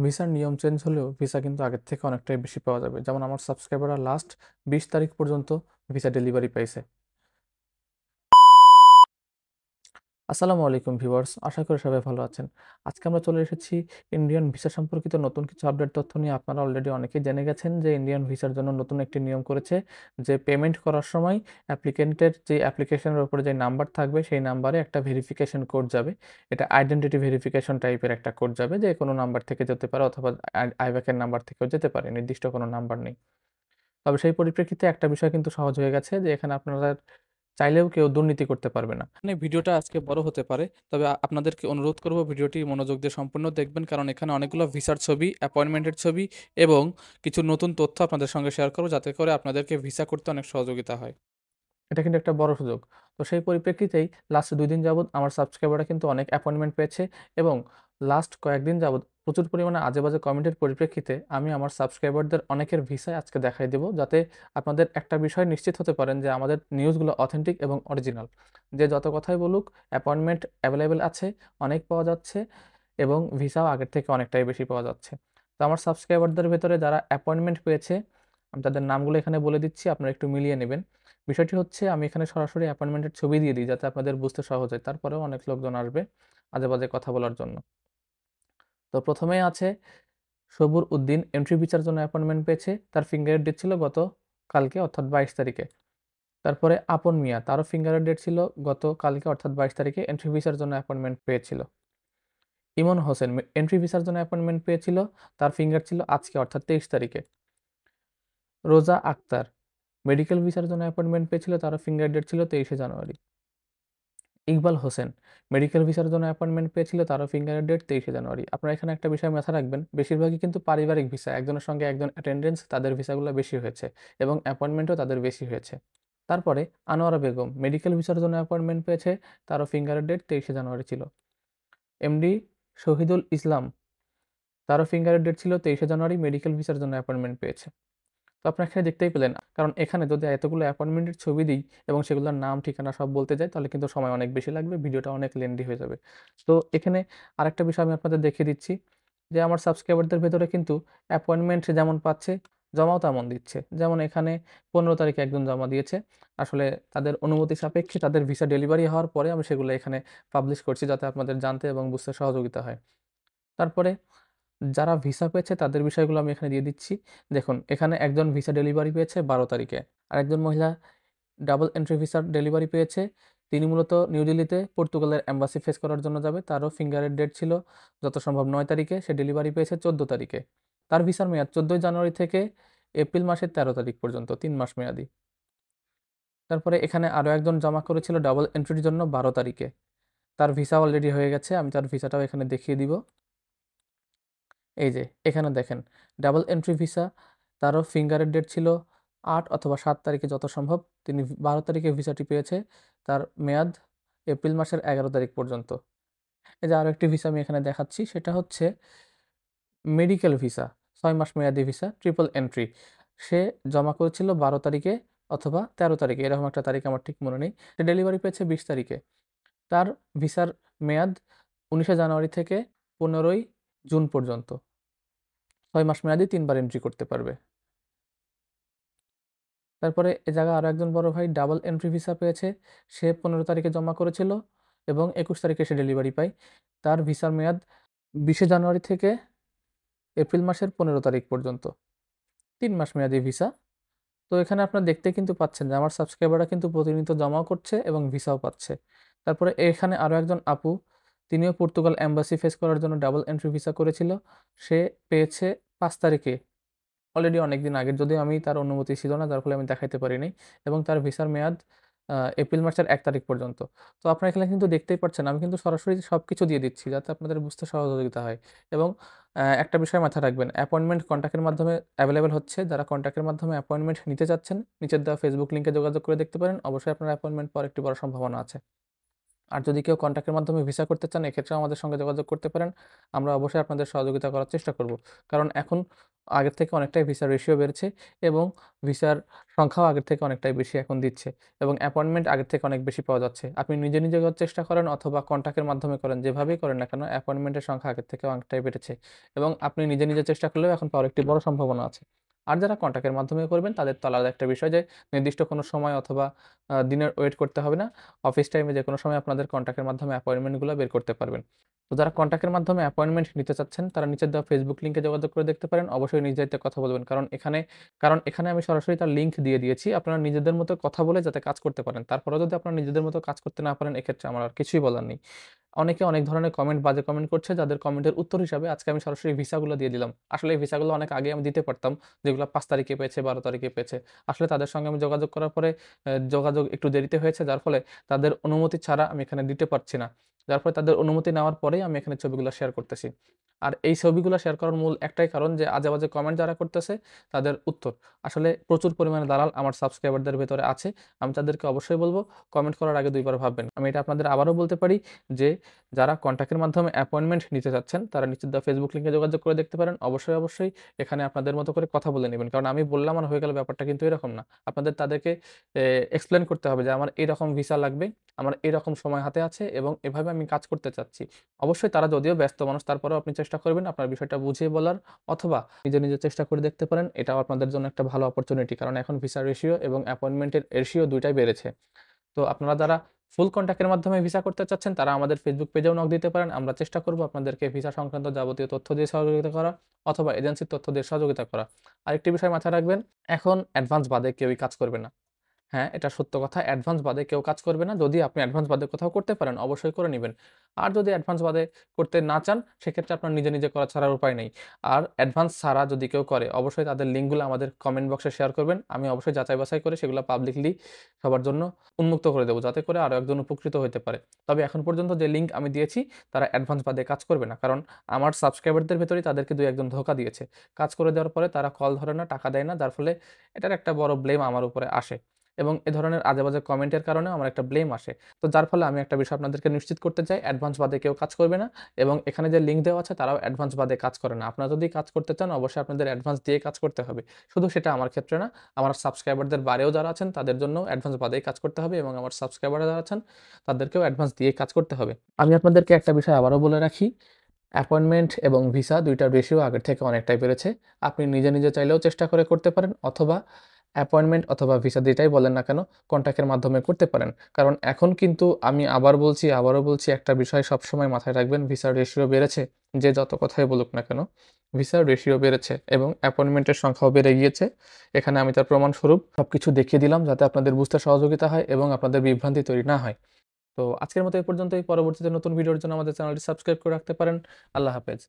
ভিসার নিয়ম চেঞ্জ হলেও ভিসা কিন্তু আগের থেকে অনেকটাই বেশি পাওয়া যাবে। যেমন আমার সাবস্ক্রাইবাররা লাস্ট 20 তারিখ পর্যন্ত ভিসা ডেলিভারি পাইছে। আসসালামু আলাইকুম ভিউয়ার্স, আশা করি সবাই ভালো আছেন। আজকে আমরা চলে এসেছি ইন্ডিয়ান ভিসা সম্পর্কিত নতুন কিছু আপডেট তথ্য নিয়ে। আপনারা অলরেডি অনেকেই জেনে গেছেন যে ইন্ডিয়ান ভিসার জন্য নতুন একটি নিয়ম করেছে যে পেমেন্ট করার সময় অ্যাপ্লিকেন্টের যে অ্যাপ্লিকেশনের উপরে যে নাম্বার থাকবে সেই নাম্বারে একটা ভেরিফিকেশন কোড যাবে। এটা আইডেন্টিটি ভেরিফিকেশন টাইপের একটা কোড যাবে, যে কোনো নাম্বার থেকে যেতে পারে অথবা আইব্যাকের নাম্বার থেকেও যেতে পারে, নির্দিষ্ট কোনো নাম্বার নেই। তবে সেই পরিপ্রেক্ষিতে একটা বিষয় কিন্তু সহজ হয়ে গেছে যে এখানে আপনারা চাইলেও কেউ দুর্নীতি করতে পারবে না। মানে ভিডিওটা আজকে বড় হতে পারে, তবে আপনাদেরকে অনুরোধ করব ভিডিওটি মনোযোগ দিয়ে সম্পূর্ণ দেখবেন, কারণ এখানে অনেকগুলো ভিসার ছবি, অ্যাপয়েন্টমেন্টের ছবি এবং কিছু নতুন তথ্য আপনাদের সঙ্গে শেয়ার করব, যাতে করে আপনাদেরকে ভিসা করতে অনেক সহযোগিতা হয়। এটা কিন্তু একটা বড় সুযোগ। তো সেই পরিপ্রেক্ষিতেই লাস্ট ২ দিন যাবৎ আমার সাবস্ক্রাইবাররা কিন্তু অনেক অ্যাপয়েন্টমেন্ট পেয়েছে এবং লাস্ট কয়েকদিন যাবৎ প্রচুর পরিমাণে আজে-বাজে কমেন্টের পরিপ্রেক্ষিতে আমি আমার সাবস্ক্রাইবারদের অনেকের ভিসায় আজকে দেখাই দেব, যাতে আপনাদের একটা বিষয় নিশ্চিত হতে পারেন যে আমাদের নিউজগুলো অথেন্টিক এবং অরিজিনাল। যে যত কথাই বলুক, অ্যাপয়েন্টমেন্ট এভেইলেবল আছে, অনেক পাওয়া যাচ্ছে এবং ভিসাও আগের থেকে অনেকটাই বেশি পাওয়া যাচ্ছে। তো আমার সাবস্ক্রাইবারদের ভেতরে যারা অ্যাপয়েন্টমেন্ট পেয়েছে, আমি তাদের নামগুলো এখানে বলে দিচ্ছি, আপনারা একটু মিলিয়ে নেবেন। বিষয়টি হচ্ছে, আমি এখানে সরাসরি অ্যাপয়েন্টমেন্টের ছবি দিয়ে দিই যাতে আপনাদের বুঝতে সহজ হয়। তারপরেও অনেক লোকজন আসবে আজে-বাজে কথা বলার জন্য। তো ১ম এই আছে সবুর উদ্দিন, এন্ট্রি ভিসার জন্য অ্যাপয়েন্টমেন্ট পেয়েছে। তার ফিঙ্গারের ডেট ছিল গতকালকে অর্থাৎ ২২ তারিখে। তারপরে আপন মিয়া, তারও ফিঙ্গারের ডেট ছিল গতকালকে অর্থাৎ ২২ তারিখে, এন্ট্রি ভিসার জন্য অ্যাপয়েন্টমেন্ট পেয়েছিল। ইমন হোসেন এন্ট্রি ভিসার জন্য অ্যাপয়েন্টমেন্ট পেয়েছিল। তার ফিঙ্গার ছিল আজকে অর্থাৎ ২৩ তারিখে। রোজা আক্তার মেডিকেল ভিসার জন্য অ্যাপয়েন্টমেন্ট পেয়েছিল। তারও ফিঙ্গার ডেট ছিল ২৩শে জানুয়ারি। ইকবাল হোসেন মেডিকেল ভিসার জন্য অ্যাপয়েন্টমেন্ট পেয়েছিল। তারও ফিঙ্গারের ডেট ২৩শে জানুয়ারি। আপনারা এখানে একটা বিষয় মাথায় রাখবেন, বেশিরভাগই কিন্তু পারিবারিক ভিসা। একজনের সঙ্গে একজন অ্যাটেন্ডেন্স, তাদের ভিসাগুলো বেশি হয়েছে এবং অ্যাপয়েন্টমেন্টও তাদের বেশি হয়েছে। তারপরে আনোয়ারা বেগম মেডিকেল ভিসার জন্য অ্যাপয়েন্টমেন্ট পেয়েছে। তারও ফিঙ্গারের ডেট ২৩শে জানুয়ারি ছিল। এমডি শহীদুল ইসলাম, তারও ফিঙ্গারের ডেট ছিল ২৩শে জানুয়ারি, মেডিকেল ভিসার জন্য অ্যাপয়েন্টমেন্ট পেয়েছে। তো আপনারা এখানে দেখতেই পেলেন। কারণ এখানে যদি এতগুলো অ্যাপয়েন্টমেন্টের ছবি দিই এবং সেগুলোর নাম, ঠিকানা সব বলতে যাই, তাহলে কিন্তু সময় অনেক বেশি লাগবে। ভিডিওটা অনেক লেন্দি হয়ে যাবে। তো এখানে আরেকটা বিষয় আমি আপনাদের দেখিয়ে দিচ্ছি যে আমার সাবস্ক্রাইবারদের ভেতরে কিন্তু অ্যাপয়েন্টমেন্ট যেমন পাচ্ছে, জমাও তেমন দিচ্ছে। যেমন এখানে ১৫ তারিখে একজন জমা দিয়েছে। আসলে তাদের অনুমতি সাপেক্ষে তাদের ভিসা ডেলিভারি হওয়ার পরে আমি সেগুলো এখানে পাবলিশ করছি, যাতে আপনাদের জানতে এবং বুঝতে সহযোগিতা হয়। তারপরে যারা ভিসা পেয়েছে তাদের বিষয়গুলো আমি এখানে দিয়ে দিচ্ছি। দেখুন, এখানে একজন ভিসা ডেলিভারি পেয়েছে ১২ তারিখে। আরেকজন মহিলা ডাবল এন্ট্রি ভিসার ডেলিভারি পেয়েছে। তিনি মূলত নিউ দিল্লিতে পর্তুগালের এম্বাসি ফেস করার জন্য যাবে। তারও ফিঙ্গারের ডেট ছিল যত সম্ভব ৯ তারিখে। সে ডেলিভারি পেয়েছে ১৪ তারিখে। তার ভিসার মেয়াদ ১৪ জানুয়ারি থেকে এপ্রিল মাসের ১৩ তারিখ পর্যন্ত, ৩ মাস মেয়াদি। তারপরে এখানে আরও একজন জমা করেছিল ডাবল এন্ট্রির জন্য ১২ তারিখে। তার ভিসা অলরেডি হয়ে গেছে। আমি তার ভিসাটাও এখানে দেখিয়ে দিব। এই যে এখানে দেখেন, ডাবল এন্ট্রি ভিসা, তারও ফিঙ্গারের ডেট ছিল ৮ অথবা ৭ তারিখে যত সম্ভব। তিনি ১২ তারিখে ভিসাটি পেয়েছে। তার মেয়াদ এপ্রিল মাসের ১১ তারিখ পর্যন্ত। এই যে আরো একটি ভিসা আমি এখানে দেখাচ্ছি, সেটা হচ্ছে মেডিকেল ভিসা, ৬ মাস মেয়াদি ভিসা, ট্রিপল এন্ট্রি। সে জমা করেছিল ১২ তারিখে অথবা ১৩ তারিখে, এরকম একটা তারিখ আমার ঠিক মনে নেই। সে ডেলিভারি পেয়েছে ২০ তারিখে। তার ভিসার মেয়াদ ১৯শে জানুয়ারি থেকে ১৫ই জুন পর্যন্ত। ৬ মাস মেয়াদি ৩ বার এন্ট্রি করতে পারবে। তারপরে এ জায়গায় আরো একজন বড় ভাই ডাবল এন্ট্রি ভিসা পেয়েছে। সে ১৫ তারিখে জমা করেছিল এবং ২১ তারিখে সে ডেলিভারি পায়। তার ভিসার মেয়াদ ২০শে জানুয়ারি থেকে এপ্রিল মাসের ১৫ তারিখ পর্যন্ত। ৩ মাস মেয়াদি ভিসা। তো এখানে আপনারা দেখতেই কিন্তু পাচ্ছেন যে আমার সাবস্ক্রাইবাররা কিন্তু প্রতিনিয়ত জমাও করছে এবং ভিসাও পাচ্ছে। তারপরে এখানে আরো একজন আপু, তিনিও পর্তুগাল এম্বাসি ফেস করার জন্য ডাবল এন্ট্রি ভিসা করেছিল। সে পেয়েছে ৫ তারিখে। অলরেডি অনেকদিন আগের, যদিও আমি তার অনুমতি ছিল না, যার ফলে আমি দেখাইতে পারি নাই এবং তার ভিসার মেয়াদ এপ্রিল মাসের ১ তারিখ পর্যন্ত। তো আপনারা এখানে কিন্তু দেখতেই পাচ্ছেন, আমি কিন্তু সরাসরি সবকিছু দিয়ে দিচ্ছি যাতে আপনাদের বুঝতে সহযোগিতা হয় এবং একটা বিষয় মাথায় রাখবেন, অ্যাপয়েন্টমেন্ট কনট্যাক্টের মাধ্যমে এভেইলেবল হচ্ছে। যারা কনট্যাক্টের মাধ্যমে অ্যাপয়েন্টমেন্ট নিতে চাচ্ছেন, নিচের দেওয়া ফেসবুক লিংকে যোগাযোগ করে দেখতে পারেন। অবশ্যই আপনার অ্যাপয়েন্টমেন্ট পাওয়ার একটি বড় সম্ভাবনা আছে। আর যদি কেউ কন্ট্যাক্টের মাধ্যমে ভিসা করতে চান, এক্ষেত্রেও আমাদের সঙ্গে যোগাযোগ করতে পারেন। আমরা অবশ্যই আপনাদের সহযোগিতা করার চেষ্টা করব। কারণ এখন আগের থেকে অনেকটাই ভিসার রেশিও বেড়েছে এবং ভিসার সংখ্যাও আগের থেকে অনেকটাই বেশি এখন দিচ্ছে এবং অ্যাপয়েন্টমেন্ট আগের থেকে অনেক বেশি পাওয়া যাচ্ছে। আপনি নিজে, নিজে করার চেষ্টা করেন অথবা কন্ট্যাক্টের মাধ্যমে করেন, যেভাবেই করেন না কেন অ্যাপয়েন্টমেন্টের সংখ্যা আগের থেকে অনেকটাই বেড়েছে এবং আপনি নিজে, নিজে চেষ্টা করলেও এখন পাওয়ার একটি বড় সম্ভাবনা আছে। আর যারা কন্ট্যাক্টের মাধ্যমে করবেন তাদের তো আলাদা একটা বিষয় যে নির্দিষ্ট কোনো সময় অথবা দিনের ওয়েট করতে হবে না। অফিস টাইমে যেকোনো সময় আপনাদের কন্ট্যাক্টের মাধ্যমে অ্যাপয়েন্টমেন্টগুলো বের করতে পারবেন। তো যারা কন্ট্যাক্টের মাধ্যমে অ্যাপয়েন্টমেন্ট নিতে চাচ্ছেন, তারা নিচের দেওয়া Facebook লিঙ্কে যোগাযোগ করে দেখতে পারেন। অবশ্যই নির্দ্বিধায় কথা বলবেন। কারণ এখানে আমি সরাসরি তার লিঙ্ক দিয়ে দিয়েছি। আপনারা নিজেদের মতো কথা বলে যাতে কাজ করতে পারেন। তারপরেও যদি আপনারা নিজেদের মতো কাজ করতে না পারেন, এক্ষেত্রে আমার আর কিছুই বলার নেই। অনেকে অনেক ধরনের কমেন্ট, বাজে কমেন্ট করছে, যাদের কমেন্টের উত্তর হিসাবে আজকে আমি সরাসরি ভিসাগুলো দিয়ে দিলাম। আসলে এই ভিসাগুলো অনেক আগে আমি দিতে পারতাম, যেগুলো ৫ তারিখে পেয়েছে, ১২ তারিখে পেয়েছে। আসলে তাদের সঙ্গে আমি যোগাযোগ করার পরে যোগাযোগ একটু দেরিতে হয়েছে, যার ফলে তাদের অনুমতি ছাড়া আমি এখানে দিতে পারছি না। যার ফলে তাদের অনুমতি নেওয়ার পরেই আমি এখানে ছবিগুলো শেয়ার করতেছি। আর এই ছবিগুলো শেয়ার করার মূল একটাই কারণ যে আজে-বাজে কমেন্ট যারা করতেছে তাদের উত্তর। আসলে প্রচুর পরিমাণে দালাল আমার সাবস্ক্রাইবারদের ভেতরে আছে। আমি তাদেরকে অবশ্যই বলব, কমেন্ট করার আগে ২ বার ভাববেন। আমি এটা আপনাদের আবারও বলতে পারি যে যারা কন্ট্যাক্টের মাধ্যমে অ্যাপয়েন্টমেন্ট নিতে চাচ্ছেন, তারা নিচের দেওয়া Facebook লিঙ্কে যোগাযোগ করে দেখতে পারেন। অবশ্যই, অবশ্যই এখানে আপনাদের মতো করে কথা বলে নিবেন। কারণ আমি বললাম আর হয়ে গেল, ব্যাপারটা কিন্তু এরকম না। আপনাদের তাদেরকে এক্সপ্লেইন করতে হবে যে আমার এরকম ভিসা লাগবে, আমার এরকম সময় হাতে আছে এবং এভাবে আমি কাজ করতে চাচ্ছি। অবশ্যই তারা যদিও ব্যস্ত মানুষ, তারপরেও আপনি চেষ্টা করবেন আপনার বিষয়টা বুঝিয়ে বলার, অথবা নিজে, নিজে চেষ্টা করে দেখতে পারেন। এটাও আপনাদের জন্য একটা ভালো অপরচুনিটি। কারণ এখন ভিসা রেশিও এবং অ্যাপয়েন্টমেন্টের রেশিও ২ টাই বেড়েছে। তো আপনারা যারা ফুল কন্ট্যাক্টের মাধ্যমে ভিসা করতে চাচ্ছেন, তারা আমাদের Facebook পেজেও নক দিতে পারেন। আমরা চেষ্টা করব আপনাদেরকে ভিসা সংক্রান্ত যাবতীয় তথ্য দিয়ে সহযোগিতা করা অথবা এজেন্সির তথ্য দিয়ে সহযোগিতা করা। আরেকটি বিষয় মাথায় রাখবেন, এখন অ্যাডভান্স বাদে কেউই কাজ করবে না। হ্যাঁ, এটা সত্য কথা। অ্যাডভান্স বাদে কেউ কাজ করবে না। যদি আপনি অ্যাডভান্স বাদে কোথাও করতে পারেন, অবশ্যই করে নিবেন। আর যদি অ্যাডভান্স বাদে করতে না চান, সেক্ষেত্রে আপনার নিজে, নিজে করা ছাড়ার উপায় নেই। আর অ্যাডভান্স ছাড়া যদি কেউ করে, অবশ্যই তাদের লিঙ্কগুলো আমাদের কমেন্ট বক্সে শেয়ার করবেন। আমি অবশ্যই যাচাই-বাছাই করে সেগুলো পাবলিকলি সবার জন্য উন্মুক্ত করে দেব, যাতে করে আরো একজন উপকৃত হইতে পারে। তবে এখন পর্যন্ত যে লিঙ্ক আমি দিয়েছি, তারা অ্যাডভান্স বাদে কাজ করবে না। কারণ আমার সাবস্ক্রাইবারদের ভেতরেই তাদেরকে ২-১ জন ধোঁকা দিয়েছে। কাজ করে দেওয়ার পরে তারা কল ধরে না, টাকা দেয় না। যার ফলে এটার একটা বড় ব্লেম আমার উপরে আসে। এবং এ ধরনের আজে-বাজে কমেন্টের কারণেও আমার একটা ব্লেম আসে। তো যার ফলে আমি একটা বিষয় আপনাদেরকে নিশ্চিত করতে চাই, অ্যাডভান্স বাদে কেউ কাজ করবে না এবং এখানে যে লিঙ্ক দেওয়া আছে তারাও অ্যাডভান্স বাদে কাজ করে না। আপনারা যদি কাজ করতে চান, অবশ্যই আপনাদের অ্যাডভান্স দিয়ে কাজ করতে হবে। শুধু সেটা আমার ক্ষেত্রে না, আমার সাবস্ক্রাইবারদের বাইরেও যারা আছেন তাদের জন্যও অ্যাডভান্স বাদেই কাজ করতে হবে এবং আমার সাবস্ক্রাইবাররা যারা আছেন তাদেরকেও অ্যাডভান্স দিয়ে কাজ করতে হবে। আমি আপনাদেরকে একটা বিষয় আবারও বলে রাখি, অ্যাপয়েন্টমেন্ট এবং ভিসা ২ টার রেশিও আগের থেকে অনেকটাই বেড়েছে। আপনি নিজে, নিজে চাইলেও চেষ্টা করে করতে পারেন অথবা অ্যাপয়েন্টমেন্ট অথবা ভিসা যেটাই বলেন না কেন, কন্ট্যাক্টের মাধ্যমে করতে পারেন। কারণ এখন কিন্তু আমি আবার বলছি, আবারও বলছি, একটা বিষয় সবসময় মাথায় রাখবেন, ভিসার রেশিও বেড়েছে। যে যত কথাই বলুক না কেন, ভিসার রেশিও বেড়েছে এবং অ্যাপয়েন্টমেন্টের সংখ্যাও বেড়ে গিয়েছে। এখানে আমি তার প্রমাণস্বরূপ সবকিছু দেখিয়ে দিলাম, যাতে আপনাদের বুঝতে সহযোগিতা হয় এবং আপনাদের বিভ্রান্তি তৈরি না হয়। তো আজকের মতো এই পর্যন্তই। পরবর্তীতে নতুন ভিডিওর জন্য আমাদের চ্যানেলটি সাবস্ক্রাইব করে রাখতে পারেন। আল্লাহ হাফেজ।